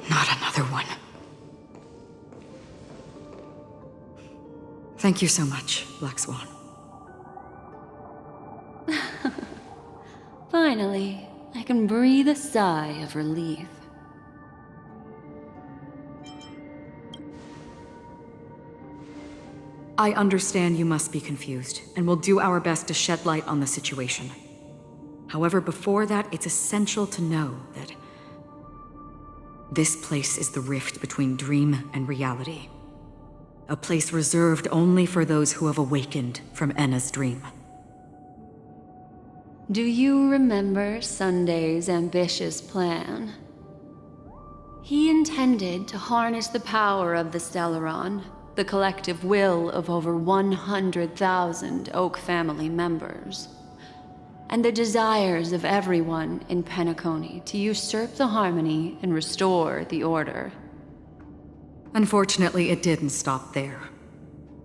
Not another one. Thank you so much, Black Swan. Finally, I can breathe a sigh of relief. I understand you must be confused, and will do our best to shed light on the situation. However, before that, it's essential to know that this place is the rift between dream and reality. A place reserved only for those who have awakened from Enna's dream. Do you remember Sunday's ambitious plan? He intended to harness the power of the Stellaron, the collective will of over 100,000 Oak family members, and the desires of everyone in Penacony to usurp the harmony and restore the order. Unfortunately, it didn't stop there.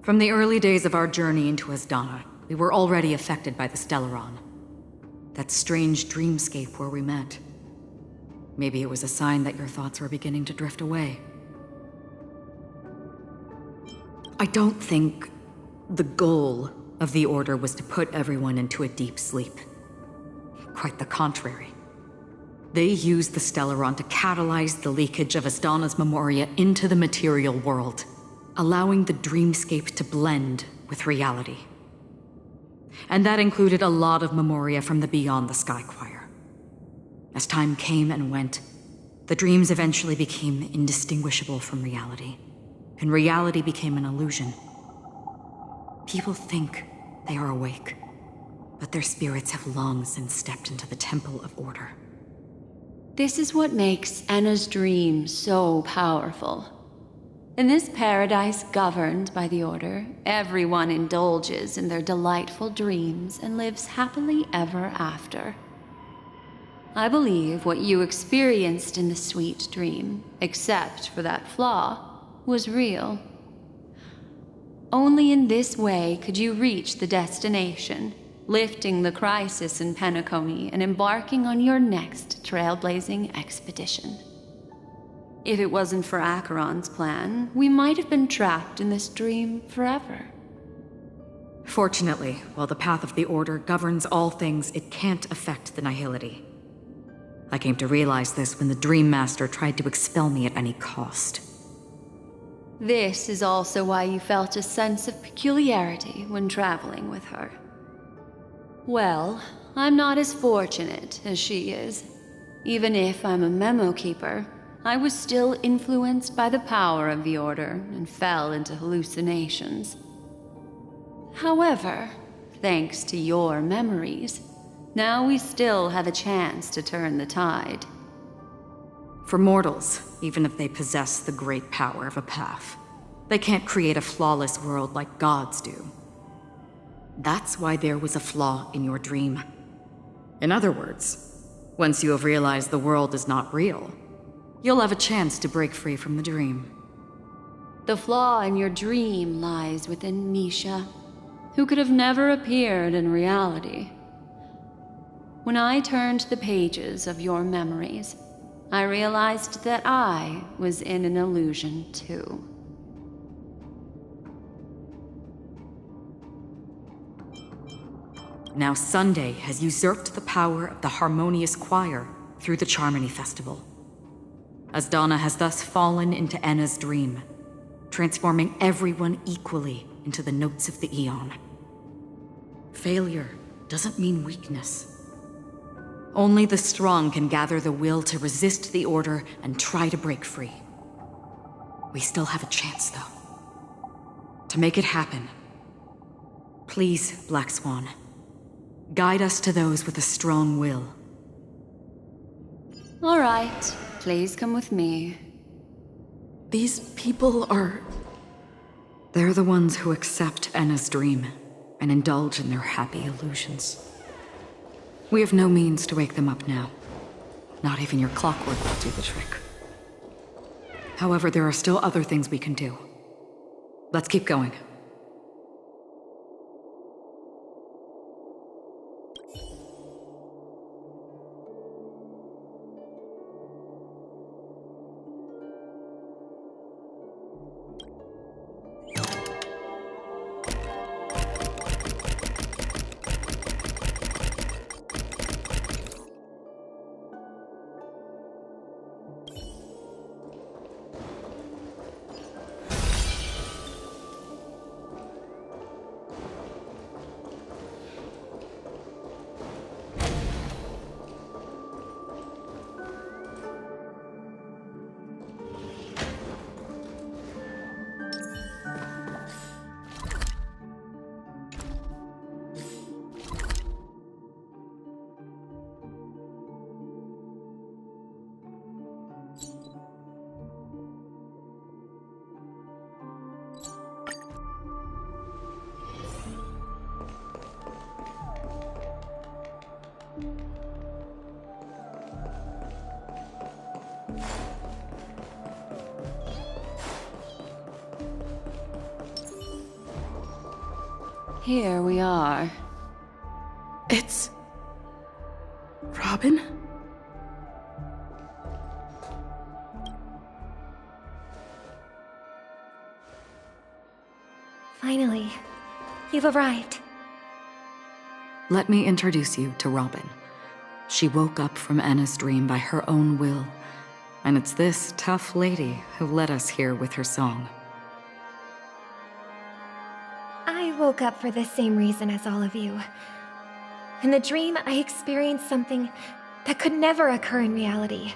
From the early days of our journey into Asdana, we were already affected by the Stellaron. That strange dreamscape where we met. Maybe it was a sign that your thoughts were beginning to drift away. I don't think the goal of the Order was to put everyone into a deep sleep. Quite the contrary. They used the Stellaron to catalyze the leakage of Asdana's Memoria into the material world, allowing the dreamscape to blend with reality. And that included a lot of Memoria from the Beyond the Sky Choir. As time came and went, the dreams eventually became indistinguishable from reality, and reality became an illusion. People think they are awake, but their spirits have long since stepped into the Temple of Order. This is what makes Enna's dream so powerful. In this paradise governed by the Order, everyone indulges in their delightful dreams and lives happily ever after. I believe what you experienced in the sweet dream, except for that flaw, was real. Only in this way could you reach the destination, lifting the crisis in Penacony and embarking on your next trailblazing expedition. If it wasn't for Acheron's plan, we might have been trapped in this dream forever. Fortunately, while the path of the Order governs all things, it can't affect the Nihility. I came to realize this when the Dream Master tried to expel me at any cost. This is also why you felt a sense of peculiarity when traveling with her. Well, I'm not as fortunate as she is. Even if I'm a memo keeper, I was still influenced by the power of the Order and fell into hallucinations. However, thanks to your memories, now we still have a chance to turn the tide. For mortals, even if they possess the great power of a path, they can't create a flawless world like gods do. That's why there was a flaw in your dream. In other words, once you have realized the world is not real, you'll have a chance to break free from the dream. The flaw in your dream lies within Misha, who could have never appeared in reality. When I turned the pages of your memories, I realized that I was in an illusion too. Now Sunday has usurped the power of the Harmonious Choir through the Charmony Festival. Asdana has thus fallen into Enna's dream, transforming everyone equally into the notes of the Aeon. Failure doesn't mean weakness. Only the strong can gather the will to resist the Order and try to break free. We still have a chance, though. To make it happen, please, Black Swan, guide us to those with a strong will. All right, please come with me. These people are... They're the ones who accept Enna's dream and indulge in their happy illusions. We have no means to wake them up now. Not even your clockwork will do the trick. However, there are still other things we can do. Let's keep going. Here we are. It's... Robin? Finally, you've arrived. Let me introduce you to Robin. She woke up from Anna's dream by her own will, and it's this tough lady who led us here with her song. I woke up for the same reason as all of you. In the dream, I experienced something that could never occur in reality.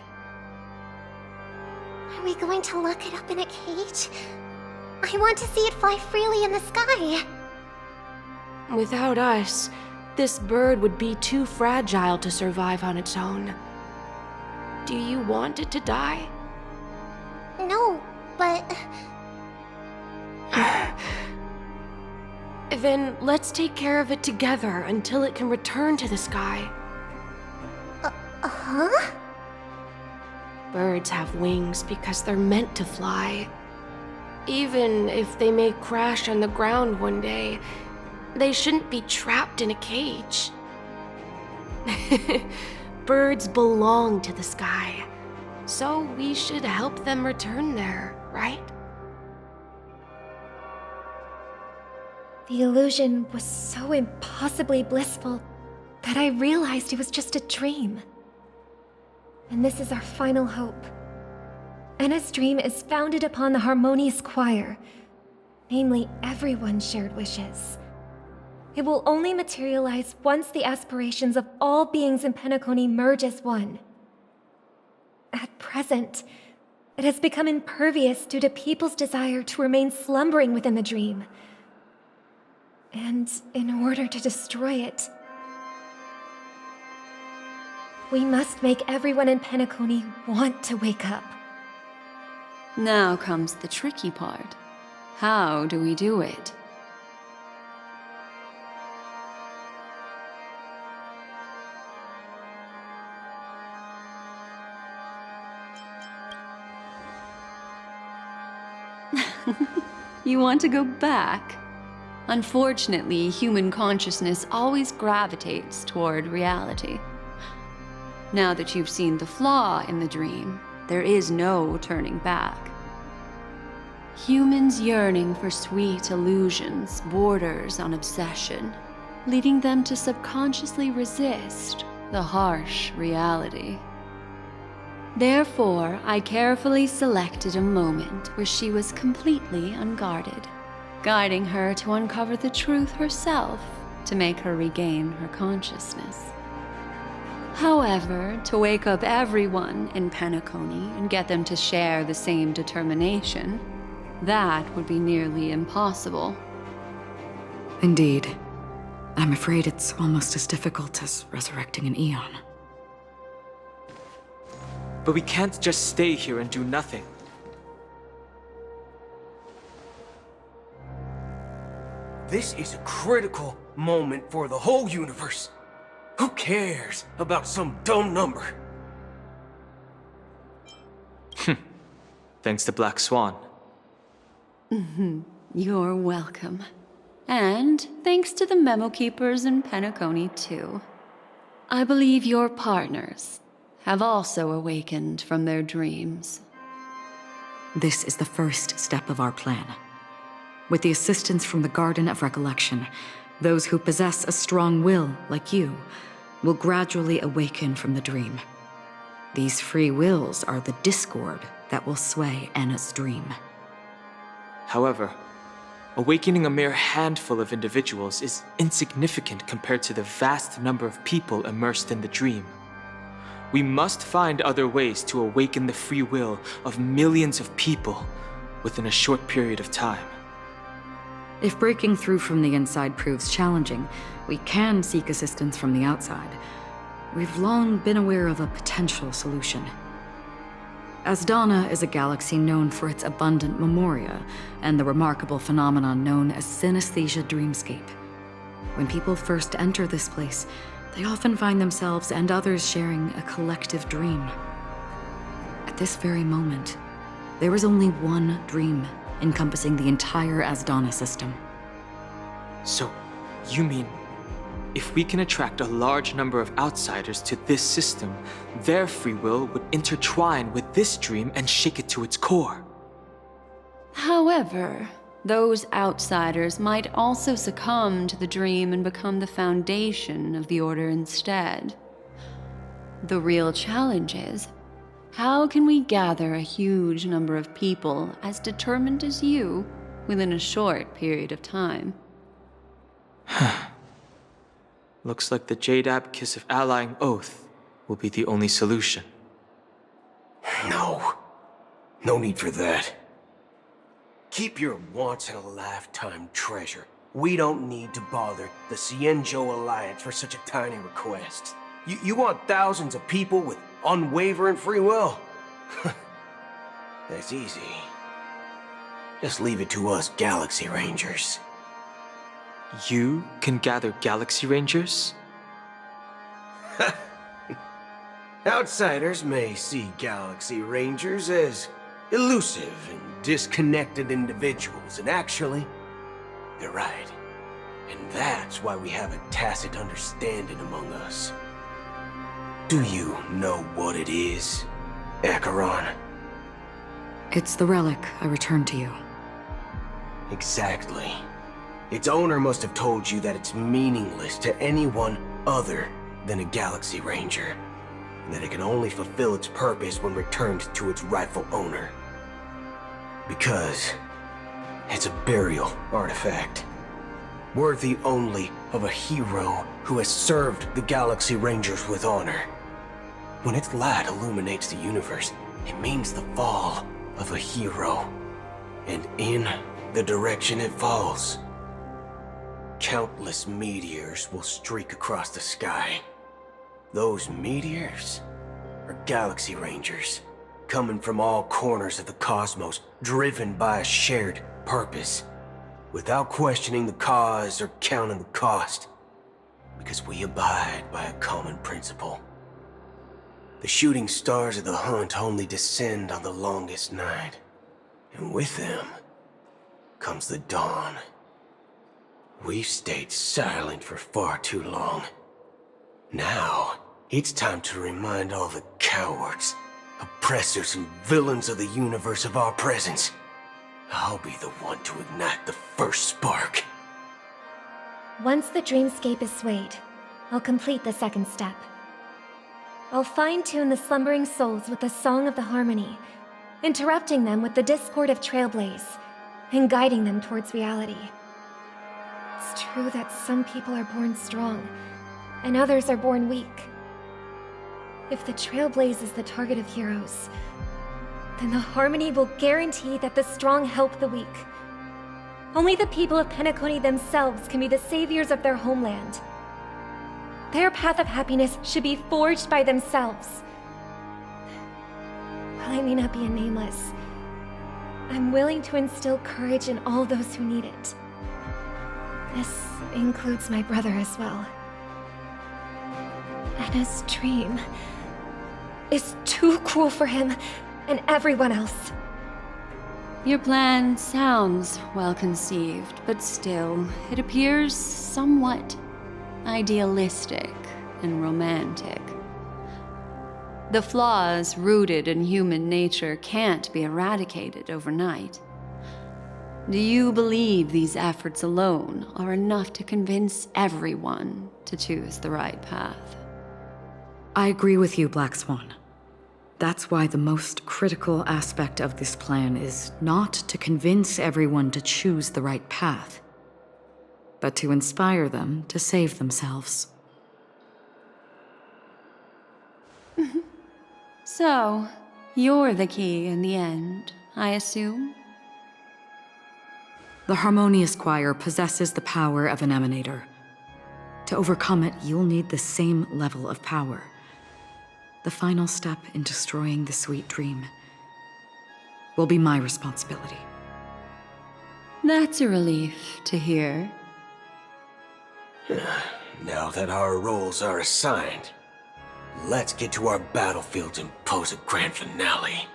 Are we going to lock it up in a cage? I want to see it fly freely in the sky. Without us, this bird would be too fragile to survive on its own. Do you want it to die? No, but... Then let's take care of it together until it can return to the sky. Huh? Birds have wings because they're meant to fly. Even if they may crash on the ground one day, they shouldn't be trapped in a cage. Birds belong to the sky, so we should help them return there, right? The illusion was so impossibly blissful that I realized it was just a dream. And this is our final hope. Anna's dream is founded upon the harmonious choir, namely everyone's shared wishes. It will only materialize once the aspirations of all beings in Penacony merge as one. At present, it has become impervious due to people's desire to remain slumbering within the dream. And in order to destroy it, we must make everyone in Penacony want to wake up. Now comes the tricky part. How do we do it? You want to go back? Unfortunately, human consciousness always gravitates toward reality. Now that you've seen the flaw in the dream, there is no turning back. Humans yearning for sweet illusions borders on obsession, leading them to subconsciously resist the harsh reality. Therefore, I carefully selected a moment where she was completely unguarded, guiding her to uncover the truth herself to make her regain her consciousness. However, to wake up everyone in Penacony and get them to share the same determination, that would be nearly impossible. Indeed. I'm afraid it's almost as difficult as resurrecting an Eon. But we can't just stay here and do nothing. This is a critical moment for the whole universe. Who cares about some dumb number? thanks to Black Swan. You're welcome. And thanks to the Memo Keepers in Penacony, too. I believe your partners have also awakened from their dreams. This is the first step of our plan. With the assistance from the Garden of Recollection, those who possess a strong will, like you, will gradually awaken from the dream. These free wills are the discord that will sway Anna's dream. However, awakening a mere handful of individuals is insignificant compared to the vast number of people immersed in the dream. We must find other ways to awaken the free will of millions of people within a short period of time. If breaking through from the inside proves challenging, we can seek assistance from the outside. We've long been aware of a potential solution. Asdana is a galaxy known for its abundant memoria and the remarkable phenomenon known as synesthesia dreamscape. When people first enter this place, they often find themselves and others sharing a collective dream. At this very moment, there is only one dream encompassing the entire Asdana system. So, you mean, if we can attract a large number of outsiders to this system, their free will would intertwine with this dream and shake it to its core? However, those outsiders might also succumb to the dream and become the foundation of the Order instead. The real challenge is, how can we gather a huge number of people as determined as you within a short period of time? Looks like the Jadab Kiss of Allying Oath will be the only solution. No. No need for that. Keep your once-in-a-lifetime treasure. We don't need to bother the Cienjo Alliance for such a tiny request. You want thousands of people with unwavering free will? That's easy. Just leave it to us Galaxy Rangers. You can gather Galaxy Rangers? Outsiders may see Galaxy Rangers as elusive and disconnected individuals, and actually, they're right. And that's why we have a tacit understanding among us. Do you know what it is, Acheron? It's the relic I returned to you. Exactly. Its owner must have told you that it's meaningless to anyone other than a Galaxy Ranger, and that it can only fulfill its purpose when returned to its rightful owner. Because it's a burial artifact, worthy only of a hero who has served the Galaxy Rangers with honor. When its light illuminates the universe, it means the fall of a hero, and in the direction it falls, countless meteors will streak across the sky. Those meteors are Galaxy Rangers, coming from all corners of the cosmos, driven by a shared purpose, without questioning the cause or counting the cost, because we abide by a common principle. The shooting stars of the hunt only descend on the longest night, and with them comes the dawn. We've stayed silent for far too long. Now, it's time to remind all the cowards, oppressors and villains of the universe of our presence. I'll be the one to ignite the first spark. Once the dreamscape is swayed, I'll complete the second step. I'll fine-tune the slumbering souls with the Song of the Harmony, interrupting them with the discord of Trailblaze, and guiding them towards reality. It's true that some people are born strong, and others are born weak. If the Trailblaze is the target of heroes, then the Harmony will guarantee that the strong help the weak. Only the people of Penacony themselves can be the saviors of their homeland. Their path of happiness should be forged by themselves. While I may not be a Nameless, I'm willing to instill courage in all those who need it. This includes my brother as well. Anna's dream is too cruel for him and everyone else. Your plan sounds well conceived, but still, it appears somewhat idealistic and romantic. The flaws rooted in human nature can't be eradicated overnight. Do you believe these efforts alone are enough to convince everyone to choose the right path? I agree with you, Black Swan. That's why the most critical aspect of this plan is not to convince everyone to choose the right path, but to inspire them to save themselves. So, you're the key in the end, I assume? The Harmonious Choir possesses the power of an emanator. To overcome it, you'll need the same level of power. The final step in destroying the sweet dream will be my responsibility. That's a relief to hear. Now that our roles are assigned, let's get to our battlefields and pose a grand finale.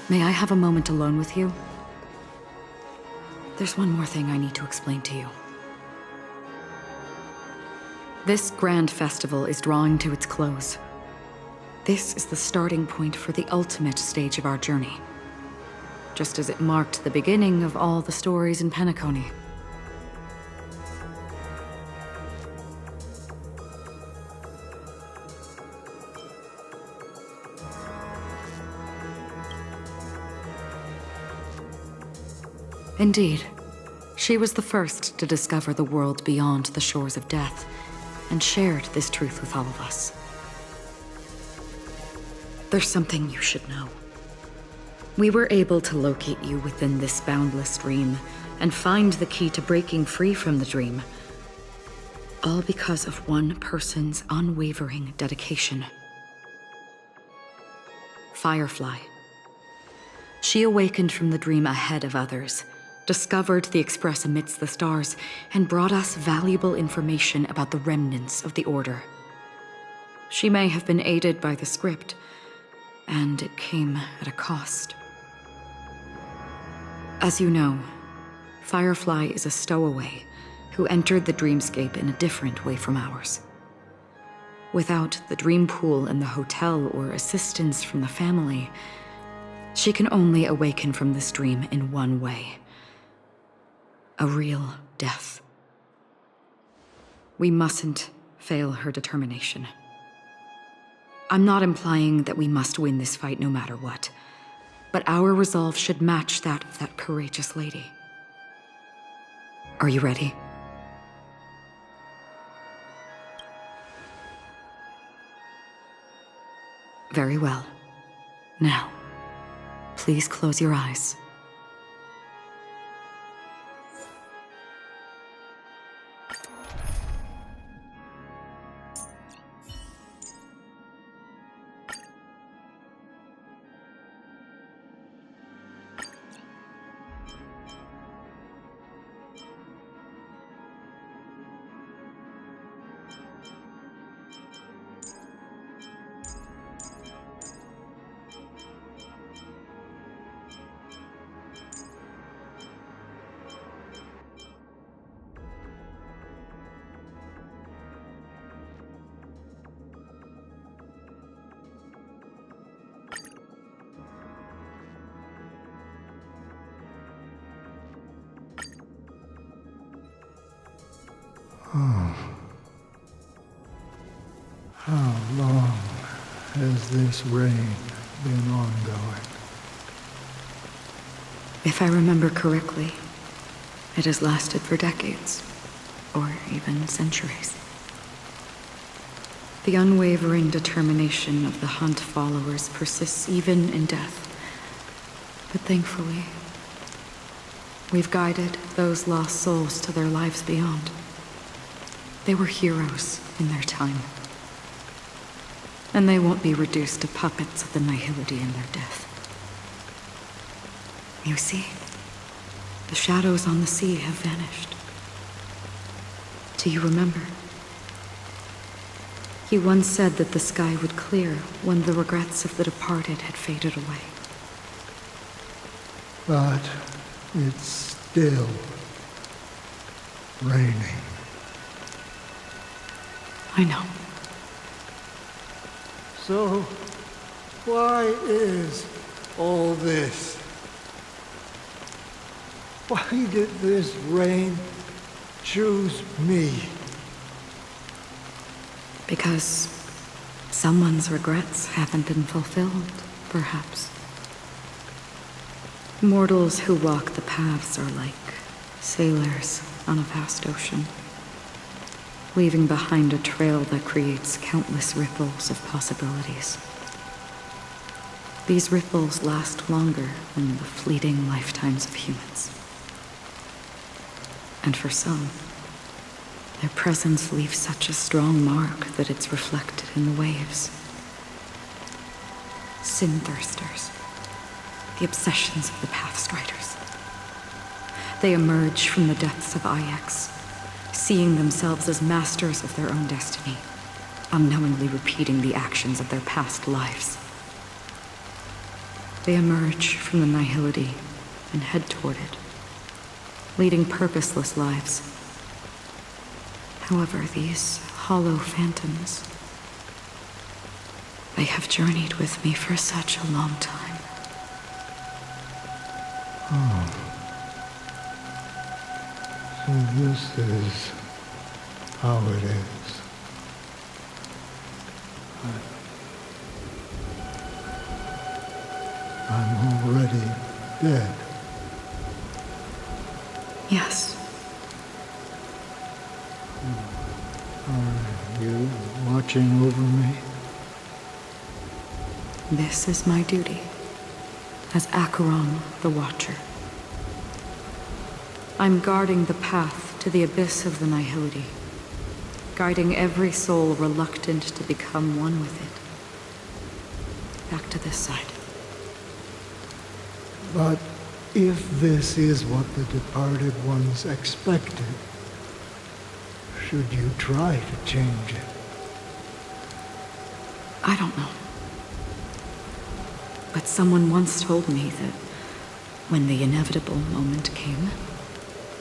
May I have a moment alone with you? There's one more thing I need to explain to you. This grand festival is drawing to its close. This is the starting point for the ultimate stage of our journey, just as it marked the beginning of all the stories in Penacony. Indeed, she was the first to discover the world beyond the shores of death, and shared this truth with all of us. There's something you should know. We were able to locate you within this boundless dream, and find the key to breaking free from the dream, all because of one person's unwavering dedication. Firefly. She awakened from the dream ahead of others, discovered the Express amidst the stars, and brought us valuable information about the remnants of the Order. She may have been aided by the script, and it came at a cost. As you know, Firefly is a stowaway who entered the dreamscape in a different way from ours. Without the dream pool in the hotel or assistance from the family, she can only awaken from this dream in one way: a real death. We mustn't fail her determination. I'm not implying that we must win this fight no matter what, but our resolve should match that of that courageous lady. Are you ready? Very well. Now, please close your eyes. How long has this reign been ongoing? If I remember correctly, it has lasted for decades, or even centuries. The unwavering determination of the Hunt followers persists even in death. But thankfully, we've guided those lost souls to their lives beyond. They were heroes in their time. And they won't be reduced to puppets of the nihility in their death. You see, the shadows on the sea have vanished. Do you remember? He once said that the sky would clear when the regrets of the departed had faded away. But it's still raining. I know. So, why is all this? Why did this rain choose me? Because someone's regrets haven't been fulfilled, perhaps. Mortals who walk the paths are like sailors on a vast ocean, leaving behind a trail that creates countless ripples of possibilities. These ripples last longer than the fleeting lifetimes of humans. And for some, their presence leaves such a strong mark that it's reflected in the waves. Sin-thirsters, the obsessions of the Pathstriders. They emerge from the depths of Ix, seeing themselves as masters of their own destiny, unknowingly repeating the actions of their past lives. They emerge from the nihility and head toward it, leading purposeless lives. However, these hollow phantoms, they have journeyed with me for such a long time. So this is how it is. I'm already dead. Yes, Are you watching over me? this is my duty as Acheron the Watcher. I'm guarding the path to the abyss of the nihility, guiding every soul reluctant to become one with it. Back to this side. But if this is what the departed ones expected, should you try to change it? I don't know. But someone once told me that when the inevitable moment came,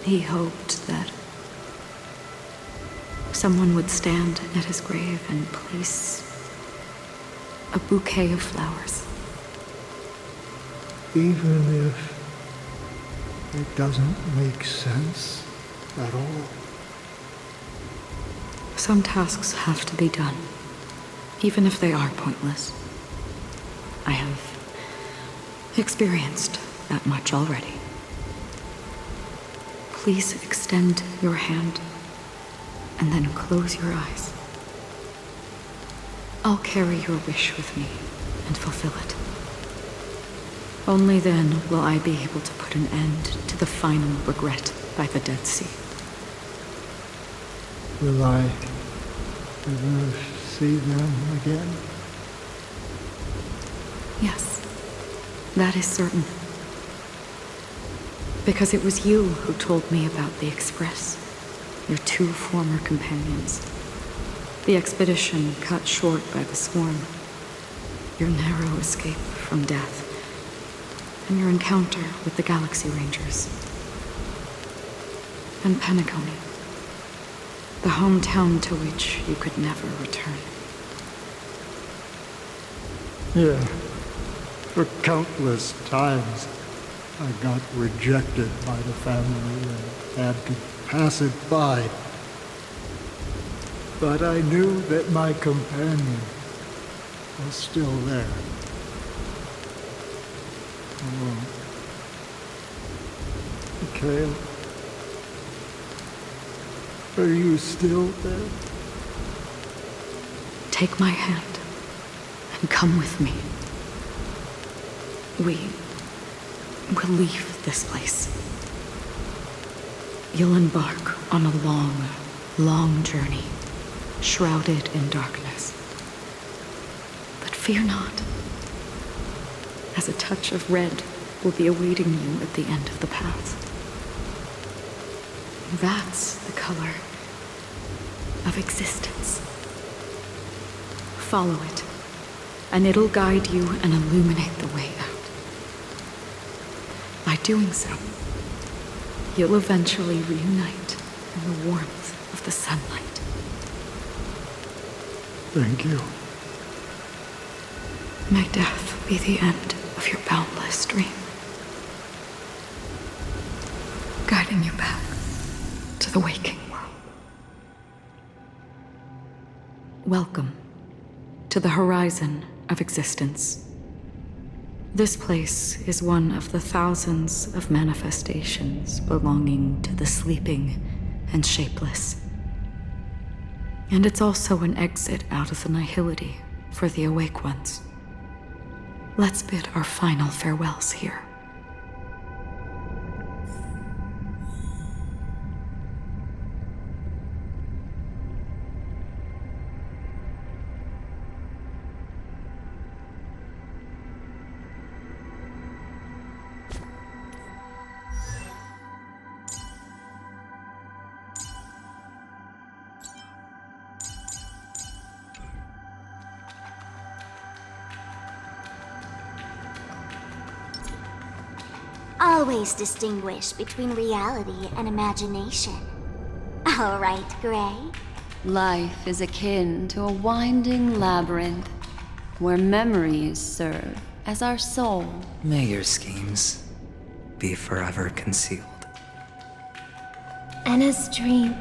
he hoped that someone would stand at his grave and place a bouquet of flowers. Even if it doesn't make sense at all? Some tasks have to be done, even if they are pointless. I have experienced that much already. Please extend your hand and then close your eyes. I'll carry your wish with me and fulfill it. Only then will I be able to put an end to the final regret by the Dead Sea. Will I ever see them again? Yes, that is certain. Because it was you who told me about the Express, your two former companions. The expedition cut short by the swarm, your narrow escape from death, and your encounter with the Galaxy Rangers. And Penacony, the hometown to which you could never return. Yeah. For countless times, I got rejected by the family and had to pass it by. But I knew that my companion was still there. Alone. Mikhail, are you still there? Take my hand and come with me. We will leave this place. You'll embark on a long, long journey, shrouded in darkness. But fear not, as a touch of red will be awaiting you at the end of the path. That's the color of existence. follow it, and it'll guide you and illuminate the way out. By doing so, you'll eventually reunite in the warmth of the sunlight. Thank you. May death be the end of your boundless dream, guiding you back to the waking world. Welcome to the horizon of existence. This place is one of the thousands of manifestations belonging to the sleeping and shapeless. And it's also an exit out of the nihility for the awake ones. Let's bid our final farewells here. Always distinguish between reality and imagination. All right, Gray. Life is akin to a winding labyrinth where memories serve as our soul. May your schemes be forever concealed. Anna's dream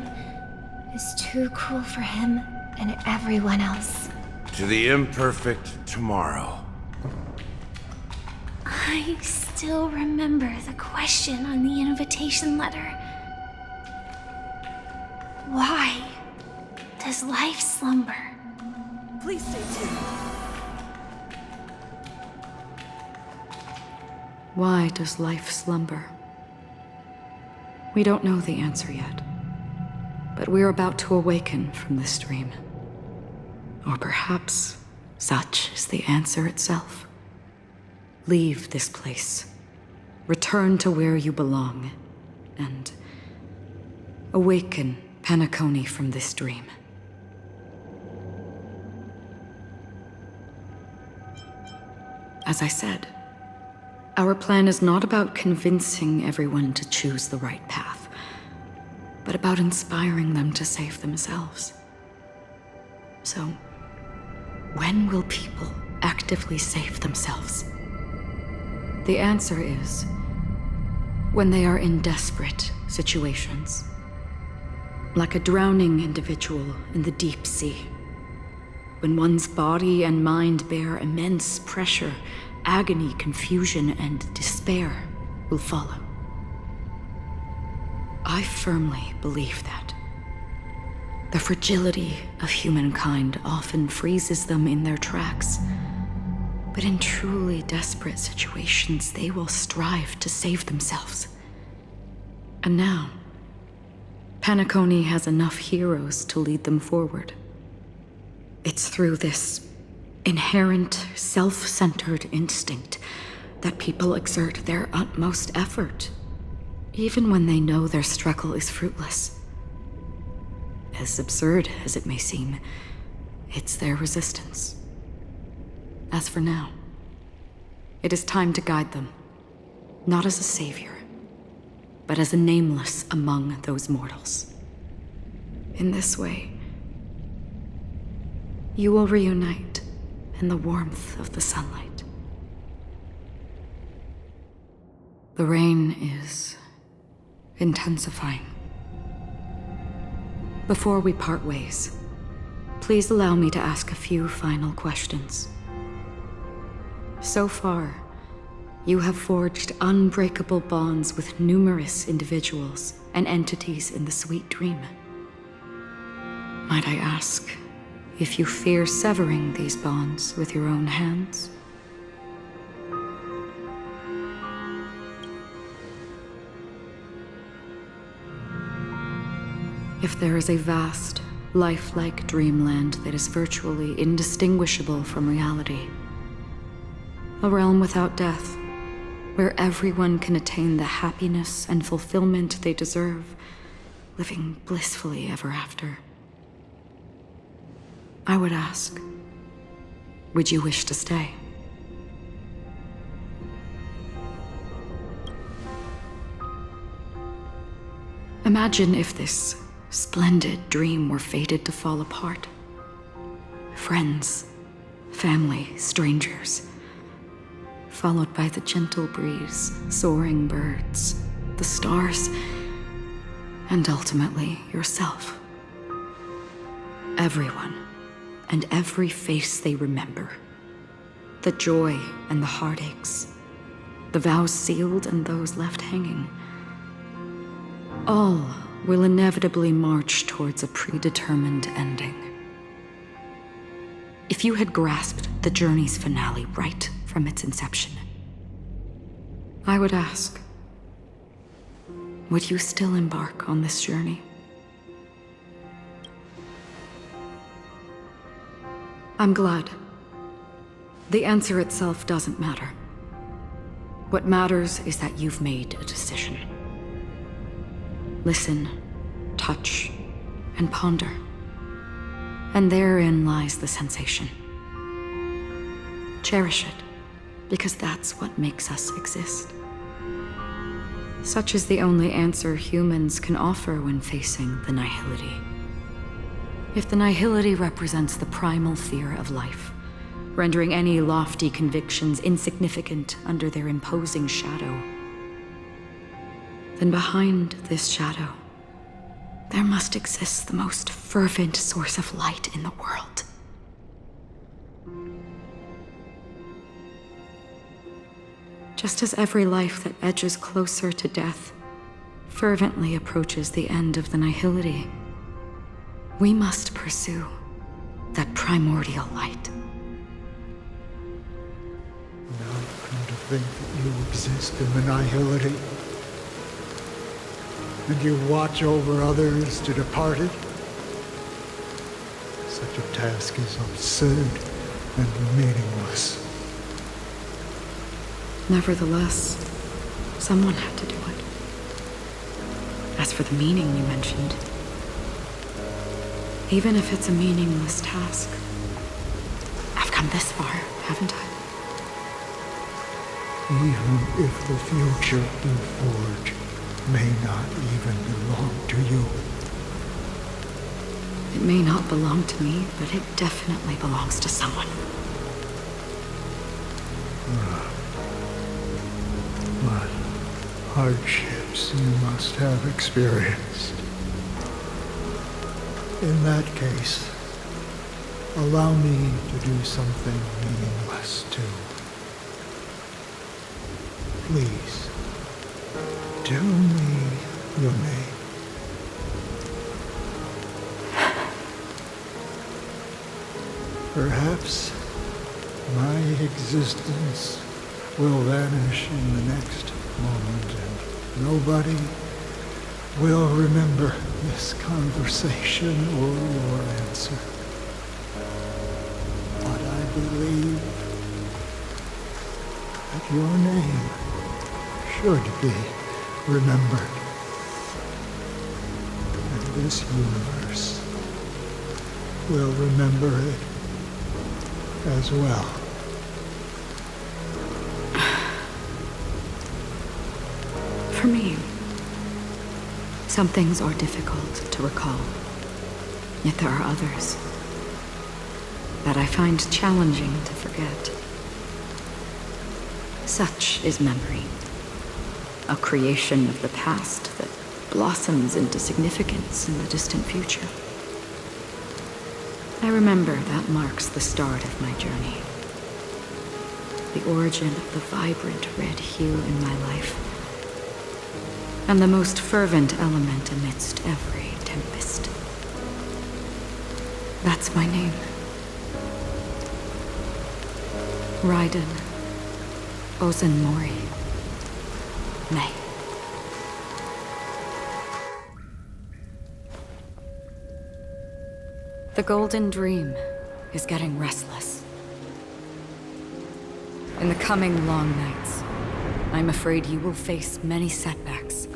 is too cruel for him and everyone else. To the imperfect tomorrow. I still remember the question on the invitation letter. Why does life slumber? Please stay tuned. Why does life slumber? We don't know the answer yet, but we're about to awaken from this dream. Or perhaps such is the answer itself. Leave this place, return to where you belong, and awaken Penacony from this dream. As I said, our plan is not about convincing everyone to choose the right path, but about inspiring them to save themselves. So, when will people actively save themselves? The answer is when they are in desperate situations. Like a drowning individual in the deep sea. When one's body and mind bear immense pressure, agony, confusion, and despair will follow. I firmly believe that. The fragility of humankind often freezes them in their tracks. But in truly desperate situations, they will strive to save themselves. And now, Penacony has enough heroes to lead them forward. It's through this inherent, self-centered instinct that people exert their utmost effort, even when they know their struggle is fruitless. As absurd as it may seem, it's their resistance. As for now, it is time to guide them, not as a savior, but as a nameless among those mortals. In this way, you will reunite in the warmth of the sunlight. The rain is intensifying. Before we part ways, please allow me to ask a few final questions. So far, you have forged unbreakable bonds with numerous individuals and entities in the Sweet Dream. Might I ask if you fear severing these bonds with your own hands? If there is a vast, lifelike dreamland that is virtually indistinguishable from reality, a realm without death, where everyone can attain the happiness and fulfillment they deserve, living blissfully ever after, I would ask, would you wish to stay? Imagine if this splendid dream were fated to fall apart. Friends, family, strangers, followed by the gentle breeze, soaring birds, the stars, and ultimately yourself. Everyone, and every face they remember. The joy and the heartaches, the vows sealed and those left hanging. All will inevitably march towards a predetermined ending. If you had grasped the journey's finale right from its inception, I would ask, would you still embark on this journey? I'm glad. The answer itself doesn't matter. What matters is that you've made a decision. Listen, touch, and ponder. And therein lies the sensation. Cherish it, because that's what makes us exist. Such is the only answer humans can offer when facing the nihility. If the nihility represents the primal fear of life, rendering any lofty convictions insignificant under their imposing shadow, then behind this shadow, there must exist the most fervent source of light in the world. Just as every life that edges closer to death fervently approaches the end of the nihility, we must pursue that primordial light. Now come to think that you exist in the nihility, and you watch over others to depart it. Such a task is absurd and meaningless. Nevertheless, someone had to do it. As for the meaning you mentioned, even if it's a meaningless task, I've come this far, haven't I? Even if the future you forge may not even belong to you. It may not belong to me, but it definitely belongs to someone. What hardships you must have experienced. In that case, allow me to do something meaningless too. Please, tell me your name. Perhaps my existence will vanish in the next moment, and nobody will remember this conversation or your answer. But I believe that your name should be remembered. And this universe will remember it as well. For me, some things are difficult to recall, yet there are others that I find challenging to forget. Such is memory, a creation of the past that blossoms into significance in the distant future. I remember that marks the start of my journey, the origin of the vibrant red hue in my life, and the most fervent element amidst every tempest. That's my name. Raiden Ozenmori. May. The Golden Dream is getting restless. In the coming long nights, I'm afraid you will face many setbacks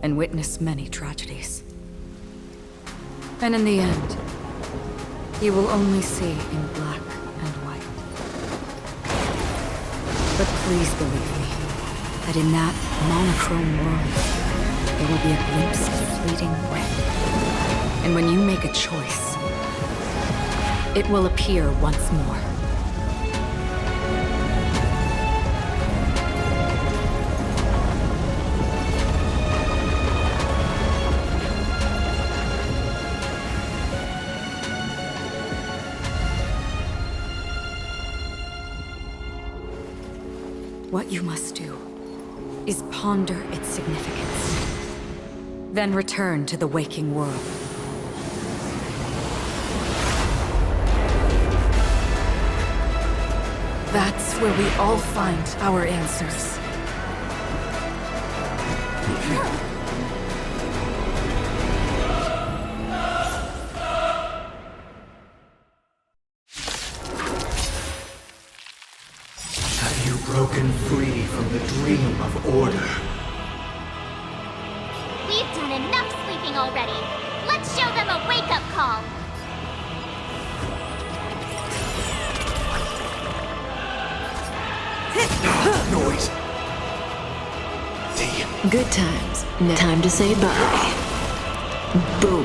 and witness many tragedies. And in the end, you will only see in black and white. But please believe me, that in that monochrome world, there will be a glimpse of fleeting red. And when you make a choice, it will appear once more. What you must do is ponder its significance, then return to the waking world. That's where we all find our answers. Have you broken free from the dream of order? We've done enough sleeping already. Let's show them a wake-up call. Noise. Good times. Now time to say bye. Boom.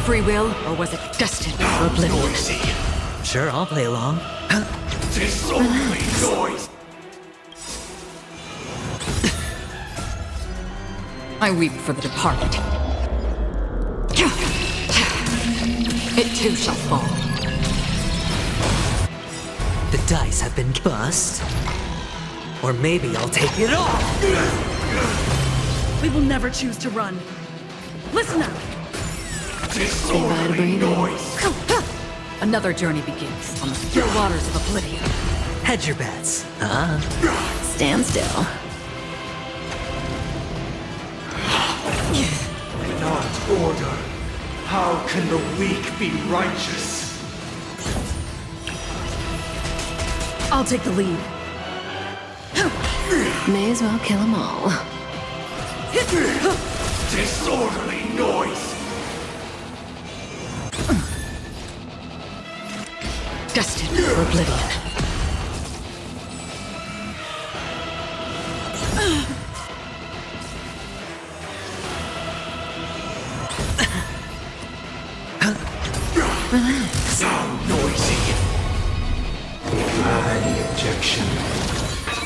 Free will, or was it destined for oblivion? Noisy. Sure, I'll play along. Disorderly noise. I weep for the departed. It too shall fall. The dice have been bust. Or maybe I'll take it off! We will never choose to run. Listen up. Disorderly noise. Another journey begins on the still waters of oblivion. Hedge your bets. Stand still. Not order. How can the weak be righteous? I'll take the lead. May as well kill them all. Disorderly noise. Destined for oblivion. Relax. So noisy. If you have any objection,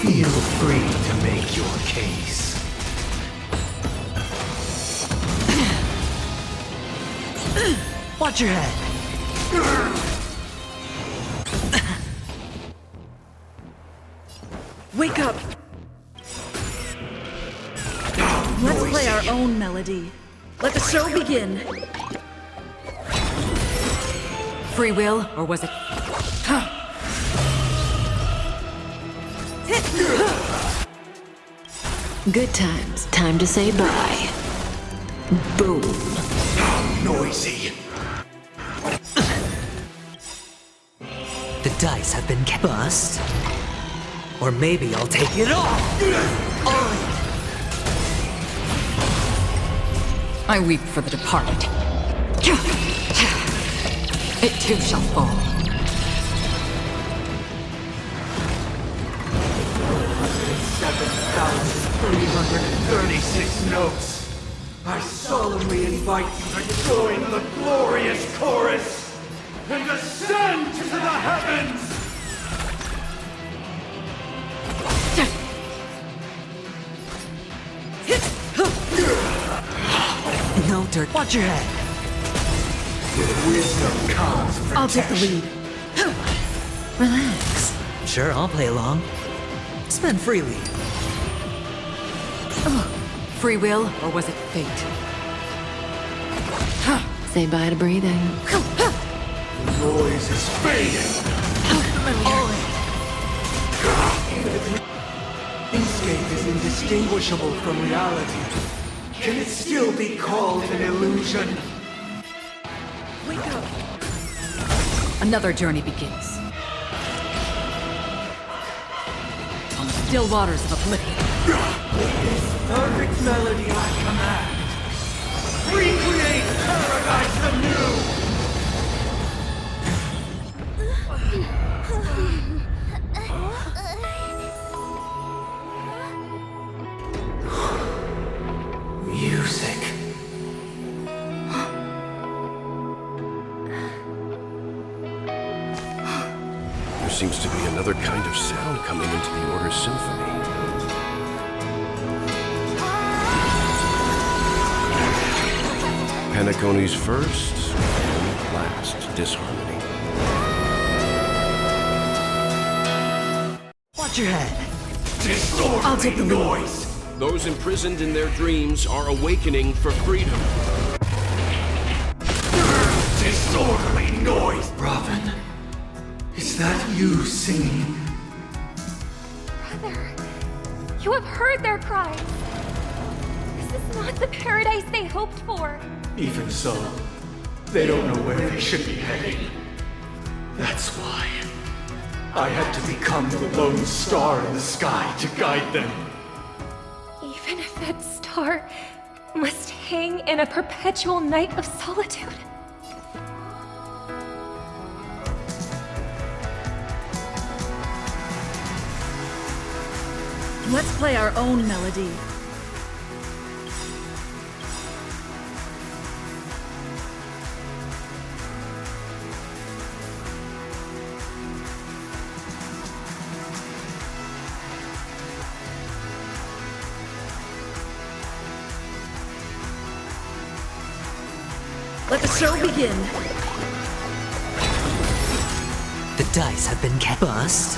feel free to make your case. Watch your head. Wake up. Let's play our own melody. Let the show begin. Free will, or was it... Good times. Time to say bye. Boom. Noisy. The dice have been bust. Or maybe I'll take it off! I weep for the departed. It too shall fall. 7,336 notes. I solemnly invite you to join the glorious chorus and ascend to the heavens! No dirt. Watch your head. Wisdom comes from I'll take the lead. Relax. Sure, I'll play along. Spend freely. Free will, or was it fate? Say bye to breathing. The noise is fading. Escape is indistinguishable from reality. Can it still be called an illusion? Wake up. Another journey begins. On the still waters of oblivion. Perfect melody I command. Recreate paradise anew! There seems to be another kind of sound coming into the Order's symphony. Penacony's first and last disharmony. Watch your head. I'll take the lead. Those imprisoned in their dreams are awakening for freedom. Disorderly noise! Robin, is that you singing? Brother, you have heard their cries. This is not the paradise they hoped for. Even so, they don't know where they should be heading. That's why I had to become the lone star in the sky to guide them. Even if that star must hang in a perpetual night of solitude. Let's play our own melody. Let the show begin. The dice have been bust.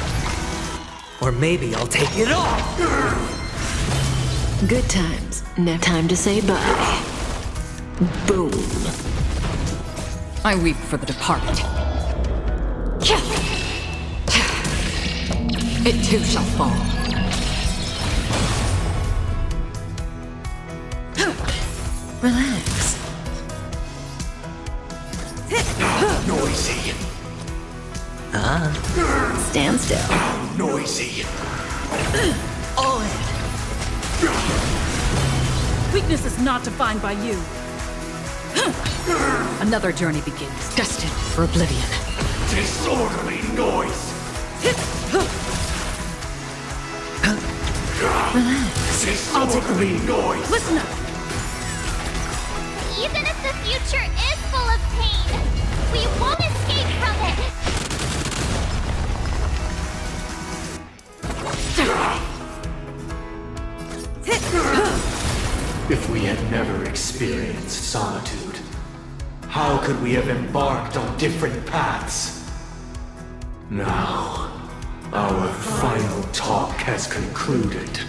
Or maybe I'll take it off! Good times. Now time to say bye. Boom. I weep for the departed. It too shall fall. Relax. Noisy. Stand still. Noisy. All in! Weakness is not defined by you. Another journey begins, destined for oblivion. Disorderly noise. Relax. I'll take the lead. Noise. Listen up. Even if the future is full of pain, we won't escape from it. If we had never experienced solitude, how could we have embarked on different paths? Now, our final talk has concluded.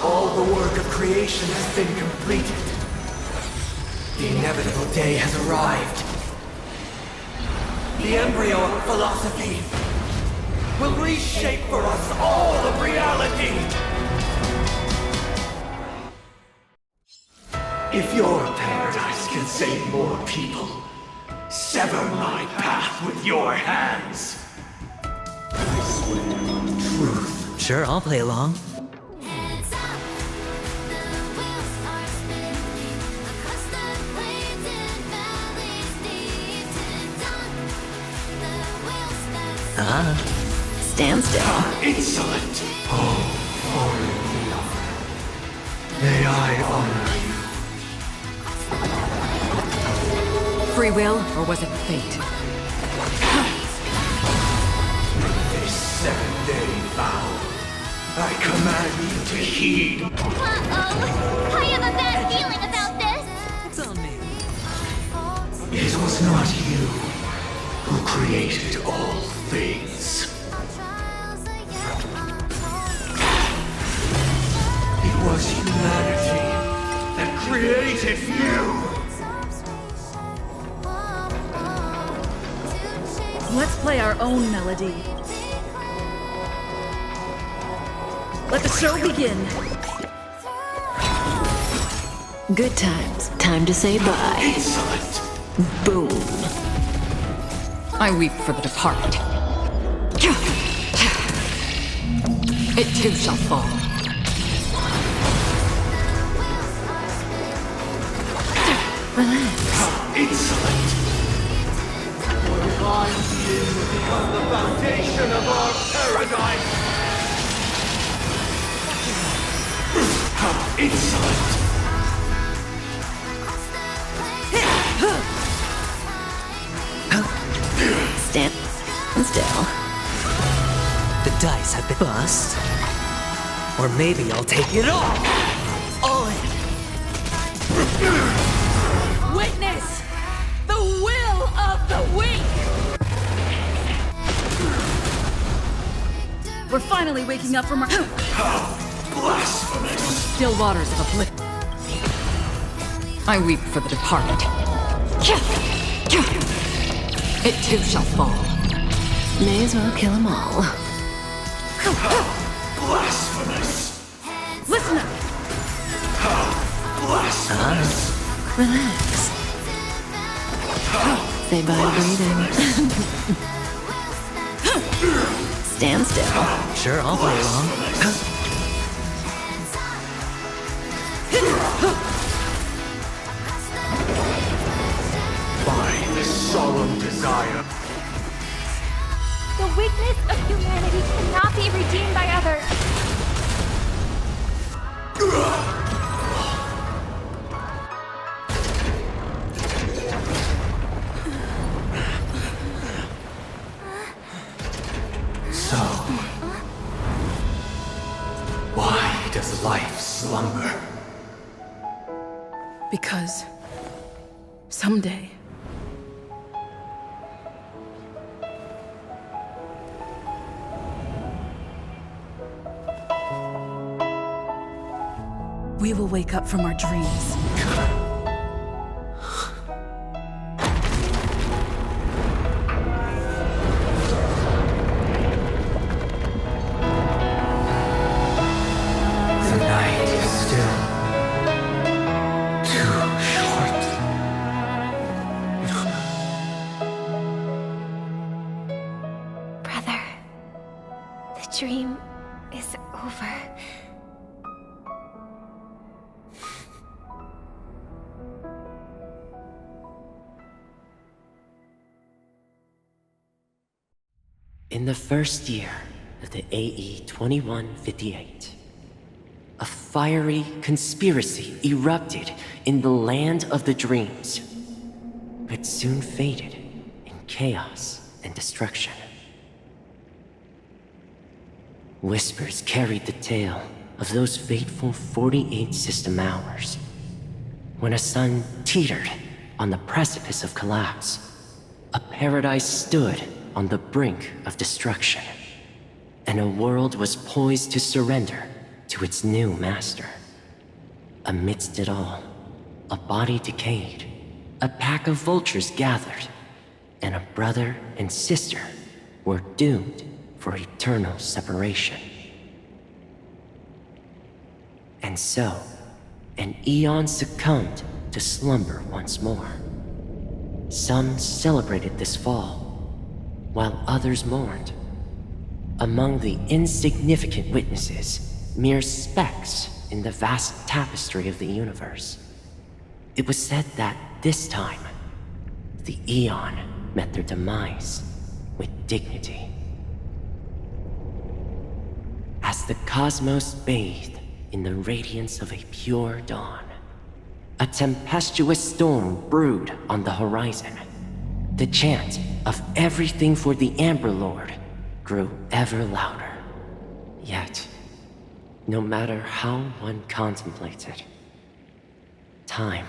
All the work of creation has been completed. The inevitable day has arrived. The embryo of philosophy will reshape for us all of reality. If your paradise can save more people, sever my path with your hands. I swear on truth. Sure, I'll play along. Stand still. Insolent! Oh, holy lover. May I honor you. Free will, or was it fate? This 7-day vow, I command you to heed. Uh-oh. I have a bad feeling about this. It's on me. It was not you who created all things. It was humanity that created you. Let's play our own melody. Let the show begin. Good times. Time to say bye. Insolent. Boom. I weep for the departed. It too shall fall. Relax. Insolent. Your divine being will become the foundation of our paradise. How insolent. Stand still. The dice have been bust. Or maybe I'll take it all! All in! Witness the will of the weak! We're finally waking up from our Blasphemous! still waters of oblivion. I weep for the departed. It too shall fall. May as well kill them all. Blasphemous! Listen up! Blasphemous! Relax. Say bye to breathing. Stand still. Sure, I'll play along. By the solemn desire. The weakness of humanity cannot be redeemed by others. So, why does life slumber? Because someday we will wake up from our dreams. The night is still too short. Brother, the dream is over. In the first year of the AE 2158, a fiery conspiracy erupted in the land of the dreams, but soon faded in chaos and destruction. Whispers carried the tale of those fateful 48 system hours, when a sun teetered on the precipice of collapse. A paradise stood on the brink of destruction, and a world was poised to surrender to its new master. Amidst it all, a body decayed, a pack of vultures gathered, and a brother and sister were doomed for eternal separation. And so, an eon succumbed to slumber once more. Some celebrated this fall, while others mourned. Among the insignificant witnesses, mere specks in the vast tapestry of the universe, it was said that this time, the Eon met their demise with dignity. As the cosmos bathed in the radiance of a pure dawn, a tempestuous storm brewed on the horizon. The chant of everything for the Amber Lord grew ever louder. Yet, no matter how one contemplates it, time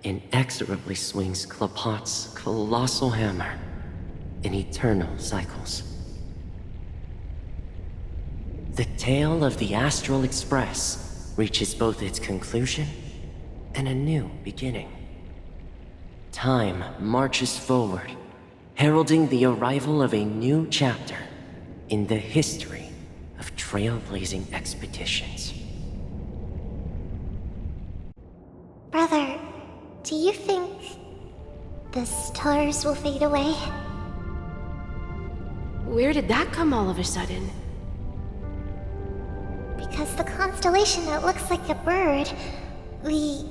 inexorably swings Klapot's colossal hammer in eternal cycles. The tale of the Astral Express reaches both its conclusion and a new beginning. Time marches forward, heralding the arrival of a new chapter in the history of trailblazing expeditions. Brother, do you think the stars will fade away? Where did that come all of a sudden? Because the constellation that looks like a bird, the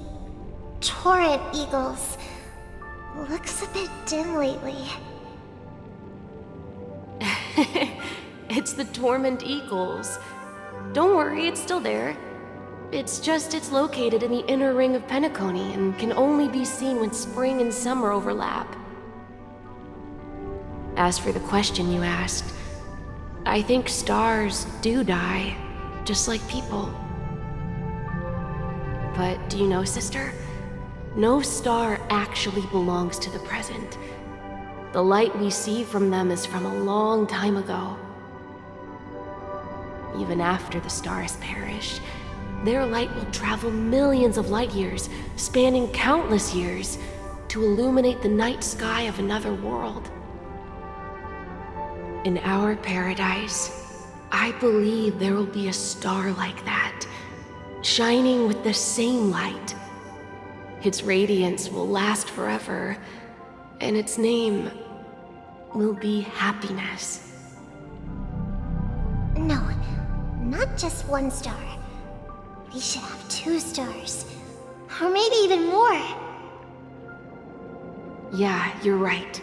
Torrent Eagles, looks a bit dim lately. It's the Torment Eagles. Don't worry, it's still there. It's just it's located in the inner ring of Penacony and can only be seen when spring and summer overlap. As for the question you asked, I think stars do die, just like people. But do you know, sister? No star actually belongs to the present. The light we see from them is from a long time ago. Even after the star has perished, their light will travel millions of light years, spanning countless years, to illuminate the night sky of another world. In our paradise, I believe there will be a star like that, shining with the same light. Its radiance will last forever, and its name will be happiness. No, not just one star. We should have 2 stars. Or maybe even more. Yeah, you're right.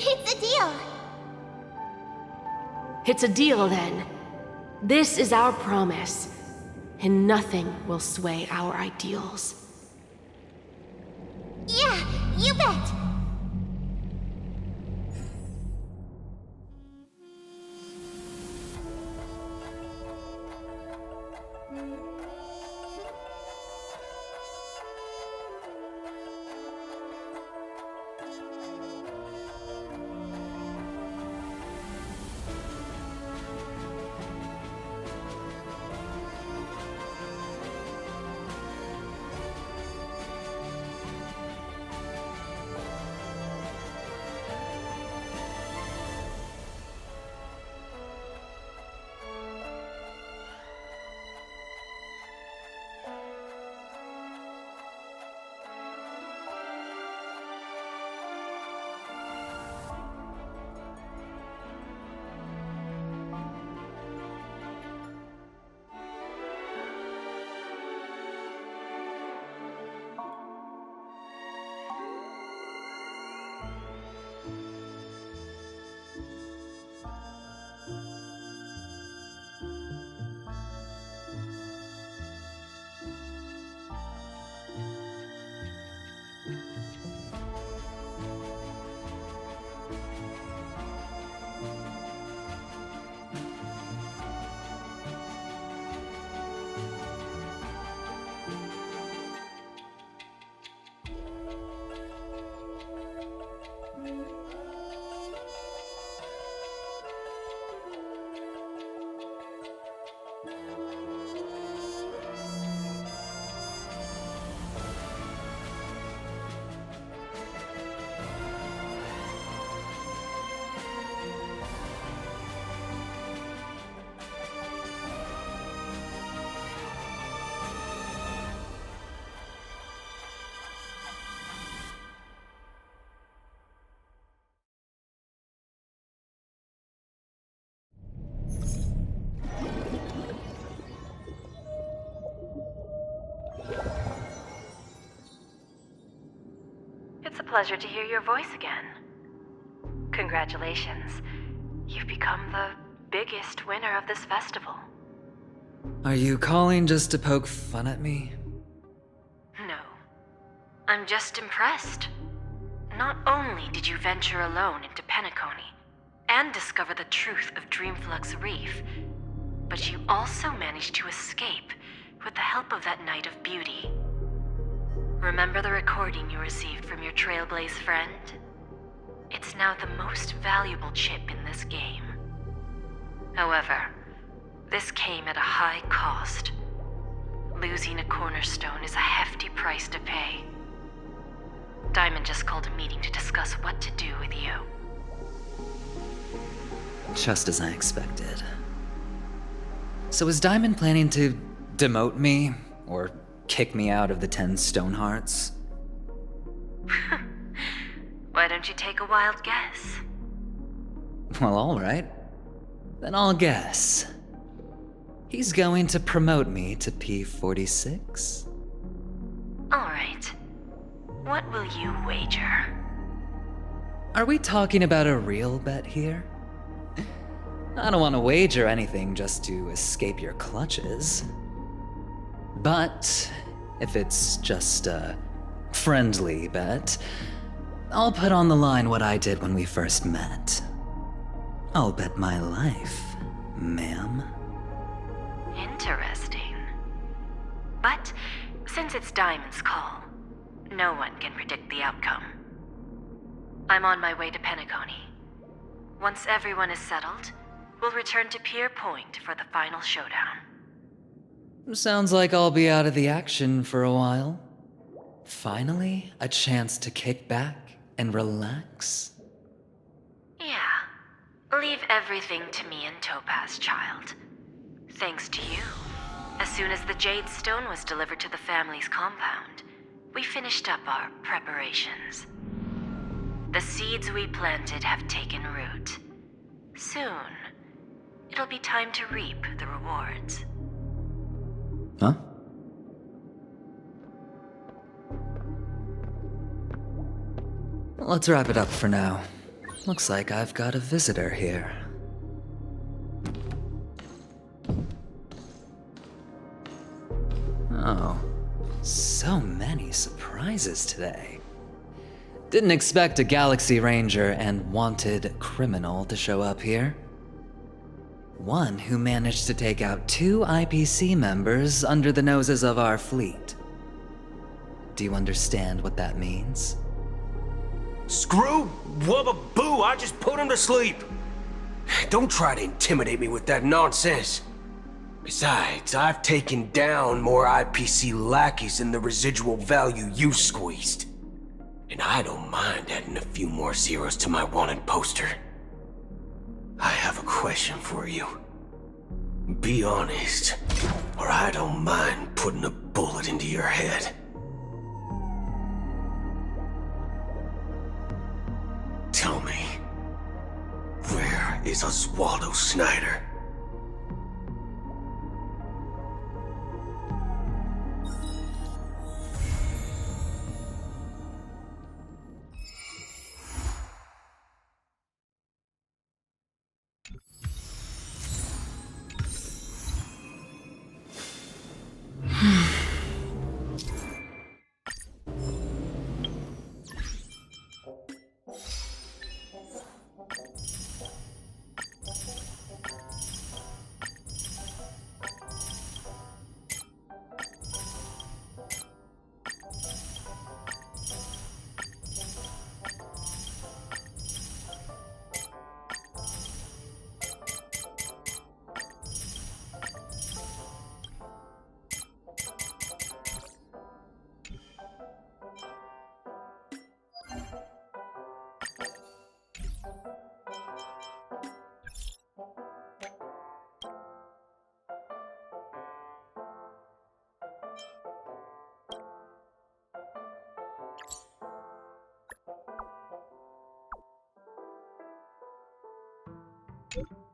It's a deal. It's a deal, then. This is our promise, and nothing will sway our ideals. Yeah, you bet. It's a pleasure to hear your voice again. Congratulations. You've become the biggest winner of this festival. Are you calling just to poke fun at me? No. I'm just impressed. Not only did you venture alone into Penacony and discover the truth of Dreamflux Reef, but you also managed to escape with the help of that Knight of Beauty. Remember the recording you received from your Trailblaze friend? It's now the most valuable chip in this game. However, this came at a high cost. Losing a cornerstone is a hefty price to pay. Diamond just called a meeting to discuss what to do with you. Just as I expected. So is Diamond planning to demote me, or kick me out of the 10 Stonehearts? Why don't you take a wild guess? Well, alright. Then I'll guess. He's going to promote me to P46? Alright. What will you wager? Are we talking about a real bet here? I don't want to wager anything just to escape your clutches. But if it's just a friendly bet, I'll put on the line what I did when we first met. I'll bet my life, ma'am. Interesting. But since it's Diamond's call, no one can predict the outcome. I'm on my way to Penacony. Once everyone is settled, we'll return to Pier Point for the final showdown. Sounds like I'll be out of the action for a while. Finally, a chance to kick back and relax. Yeah. Leave everything to me and Topaz, child. Thanks to you. As soon as the Jade Stone was delivered to the family's compound, we finished up our preparations. The seeds we planted have taken root. Soon, it'll be time to reap the rewards. Huh? Let's wrap it up for now. Looks like I've got a visitor here. Oh, so many surprises today. Didn't expect a Galaxy Ranger and wanted criminal to show up here. One who managed to take out 2 IPC members under the noses of our fleet. Do you understand what that means? Screw wubba boo, I just put him to sleep. Don't try to intimidate me with that nonsense. Besides, I've taken down more IPC lackeys than the residual value you squeezed. And I don't mind adding a few more zeros to my wanted poster. I have a question for you. Be honest, or I don't mind putting a bullet into your head. Tell me, where is Oswaldo Snyder? you